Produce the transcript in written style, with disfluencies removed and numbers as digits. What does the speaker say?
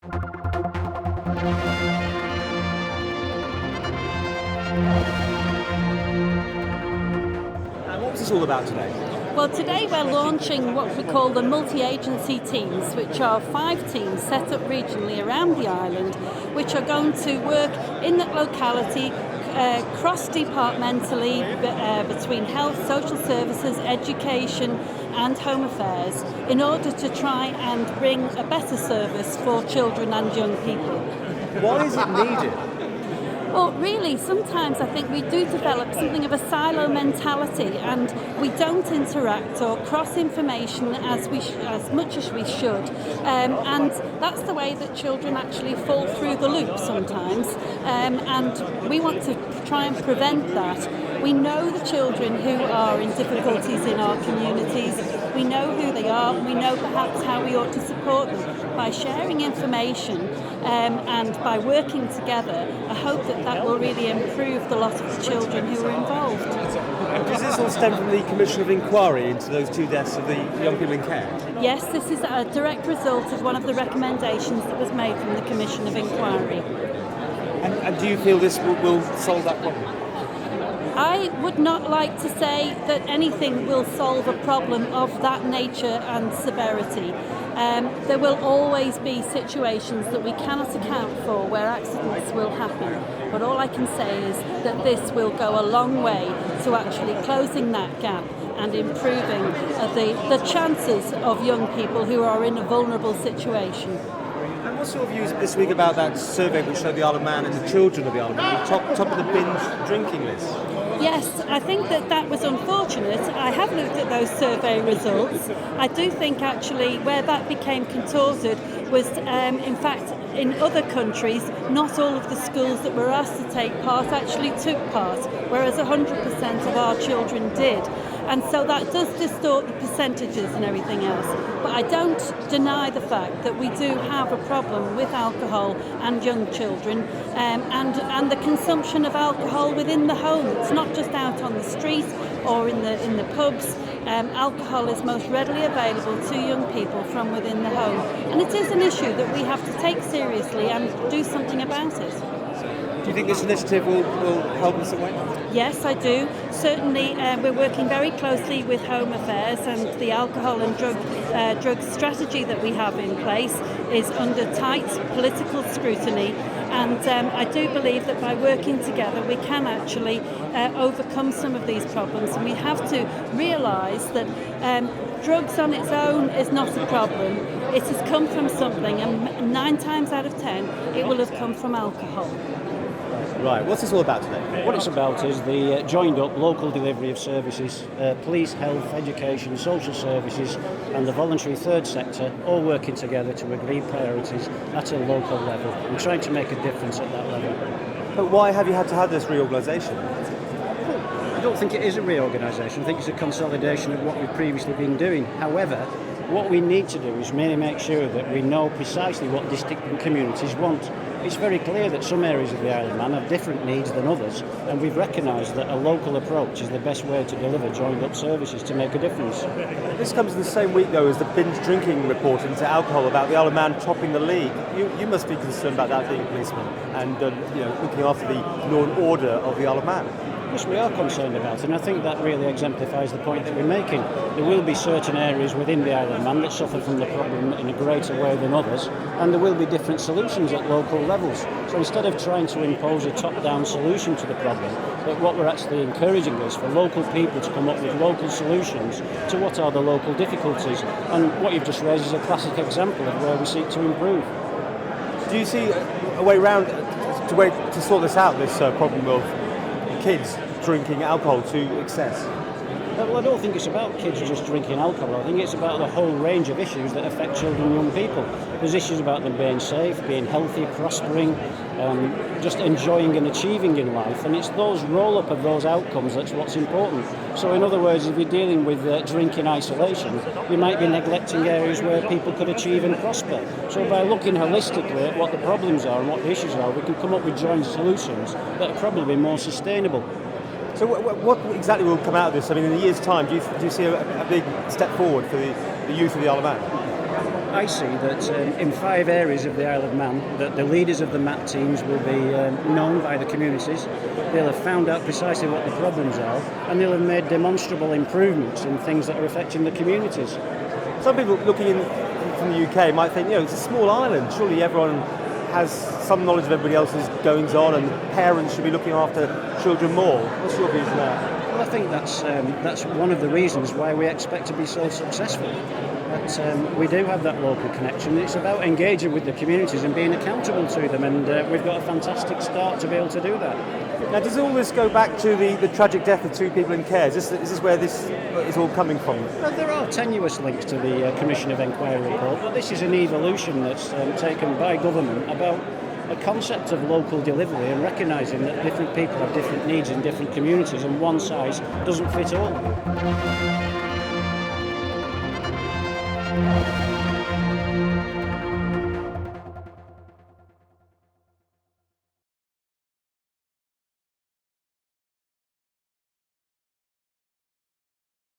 And what was this all about today? Well, today we're launching what we call the multi-agency teams, which are 5 teams set up regionally around the island, which are going to work in that locality cross-departmentally between health, social services, education and home affairs in order to try and bring a better service for children and young people. Why is it needed? Well, really, sometimes I think we do develop something of a silo mentality, and we don't interact or cross information as much as we should. And that's the way that children actually fall through the loop sometimes. And we want to try and prevent that. We know the children who are in difficulties in our communities. We know who they are. We know perhaps how we ought to support them. By sharing information and by working together, I hope that will really improve the lot of the children who are involved. And does this all stem from the Commission of Inquiry into those 2 deaths of the young people in care? Yes, this is a direct result of one of the recommendations that was made from the Commission of Inquiry. And do you feel this will solve that problem? I would not like to say that anything will solve a problem of that nature and severity. There will always be situations that we cannot account for where accidents will happen. But all I can say is that this will go a long way to actually closing that gap and improving the chances of young people who are in a vulnerable situation. And what's your views this week about that survey which showed the Isle of Man and the children of the Isle of Man top of the binge drinking list? Yes, I think that was unfortunate. I have looked at those survey results. I do think actually where that became contorted was in fact in other countries not all of the schools that were asked to take part actually took part, whereas 100% of our children did. And so that does distort the percentages and everything else. But I don't deny the fact that we do have a problem with alcohol and young children and the consumption of alcohol within the home. It's not just out on the street or in the pubs. Alcohol is most readily available to young people from within the home. And it is an issue that we have to take seriously and do something about it. Do you think this initiative will help in some way? Yes, I do. Certainly, we're working very closely with Home Affairs, and the alcohol and drug strategy that we have in place is under tight political scrutiny. And I do believe that by working together, we can actually overcome some of these problems. And we have to realise that drugs on its own is not a problem. It has come from something, and 9 times out of 10, it will have come from alcohol. Right, what's this all about today? What it's about is the joined up local delivery of services, police, health, education, social services and the voluntary third sector all working together to agree priorities at a local level and trying to make a difference at that level. But why have you had to have this reorganisation? I don't think it is a reorganisation. I think it's a consolidation of what we've previously been doing. However, what we need to do is merely make sure that we know precisely what distinct communities want. It's very clear that some areas of the Isle of Man have different needs than others, and we've recognised that a local approach is the best way to deliver joined-up services to make a difference. This comes in the same week, though, as the binge drinking report into alcohol about the Isle of Man topping the league. You must be concerned about that, being a policeman, and looking after the law and order of the Isle of Man. Yes, we are concerned about it, and I think that really exemplifies the point that we're making. There will be certain areas within the Isle of Man that suffer from the problem in a greater way than others, and there will be different solutions at local levels. So instead of trying to impose a top-down solution to the problem, that what we're actually encouraging is for local people to come up with local solutions to what are the local difficulties. And what you've just raised is a classic example of where we seek to improve. Do you see a way around to sort this out, this problem of kids drinking alcohol to excess? Well, I don't think it's about kids just drinking alcohol. I think it's about the whole range of issues that affect children and young people. There's issues about them being safe, being healthy, prospering, just enjoying and achieving in life. And it's those roll-up of those outcomes that's what's important. So in other words, if you're dealing with drink in isolation, you might be neglecting areas where people could achieve and prosper. So by looking holistically at what the problems are and what the issues are, we can come up with joint solutions that are probably more sustainable. So what exactly will come out of this? I mean, in a year's time, do you see a big step forward for the youth of the Isle of Man? I see that in 5 areas of the Isle of Man, that the leaders of the MAT teams will be known by the communities. They'll have found out precisely what the problems are, and they'll have made demonstrable improvements in things that are affecting the communities. Some people looking in from the UK might think, it's a small island. Surely everyone has some knowledge of everybody else's goings on, and parents should be looking after children more. What's your views on that? Well, I think that's one of the reasons why we expect to be so successful. That we do have that local connection. It's about engaging with the communities and being accountable to them, and we've got a fantastic start to be able to do that. Now, does all this go back to the tragic death of 2 people in care? Is this where this is all coming from? Well, there are tenuous links to the Commission of Inquiry report, but this is an evolution that's taken by government about a concept of local delivery and recognising that different people have different needs in different communities, and one size doesn't fit all.